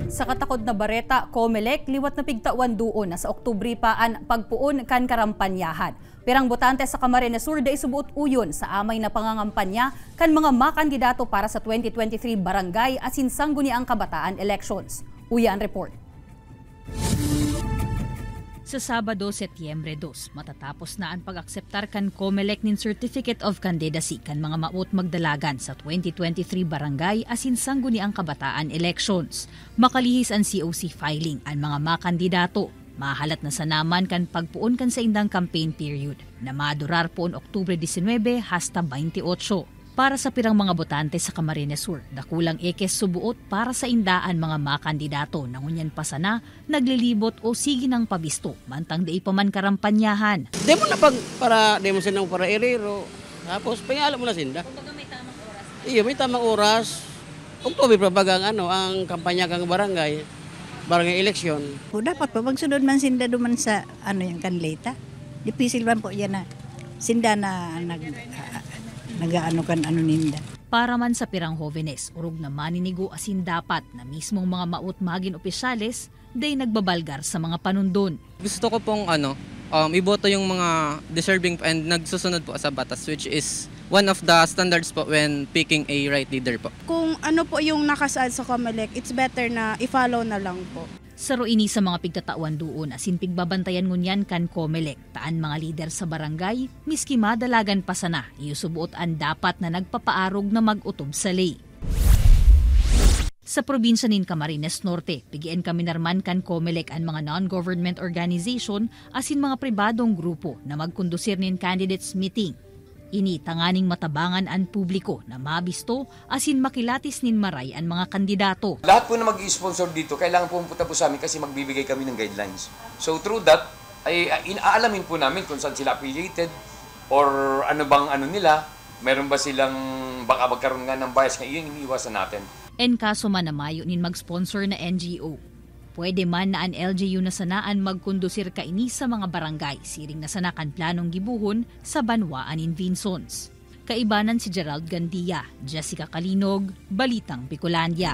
Sa katakod na bareta, Comelec, liwat na pigtawan doon na sa Oktubre pa an pagpuon kan karampanyahan. Pirang botante sa Camarines Sur da isubuot uyon sa amay na pangangampanya kan mga makandidato para sa 2023 barangay asin sangguniang kabataan elections. Uya ang report. Sa Sabado, Setyembre 2, matatapos na ang pag-akseptar kan Comelec nin Certificate of Candidacy kan mga maut magdalagan sa 2023 barangay asin sangguniang kabataan elections. Makalihis ang COC filing ang mga makandidato. Mahalat na sanaman kan pagpuon kan sa indang campaign period na madurar poon Oktubre 19 hasta 28. Para sa pirang mga botante sa Camarines Sur, dakulang ekes subuot para sa indaan mga makandidato na ngunyan pa sana, naglilibot o sige ng pabisto, mantang di paman karampanyahan. Demo na demo sinang para erero, tapos pangalan mo na sinda. Kumbaga may tamang oras? Iya, may tamang oras. Oktubre pa bagang ang kampanya kang barangay eleksyon. O dapat pa, magsunod man sinda duman sa yung kanleta. Dipisil man po yan na sinda na nagaano kan ninda. Para man sa pirang Jovenes, urog na maninigo asin dapat na mismong mga maut magin opisyales day nagbabalgar sa mga panundon. Gusto ko pong iboto yung mga deserving and nagsusunod po sa batas, which is one of the standards po when picking a right leader po. Kung ano po yung nakasaad sa Comelec, it's better na i-follow na lang po. Saro ini sa mga pigtatawan doon asin pigbabantayan ngunyan kan Comelec, taan mga lider sa barangay, miski madalagan pa sana, iyusubuot ang dapat na nagpapaarog na mag-utob sa lay. Sa probinsya nin Camarines Norte, pigian kami narman kan Comelec ang mga non-government organization asin mga pribadong grupo na magkondusir nin candidates meeting. Ini tanganing matabangan ang publiko na mabisto asin makilatis nin maray ang mga kandidato. Lahat po na mag-i-sponsor dito, kailangan pumunta po sa amin kasi magbibigay kami ng guidelines. So through that, ay inaalamin po namin kung saan sila affiliated or ano bang nila. Meron ba silang baka magkaroon nga ng bias na iyon iniiwasan natin. En kaso man na mayo nin mag-sponsor na NGO. Pwede man na ang LGU na sanaan magkondusir kaini sa mga barangay, siring na sanakan planong gibuhon sa Banwaan in Vinsons. Kaibanan si Gerald Gandia, Jessica Kalinog, Balitang Bicolandia.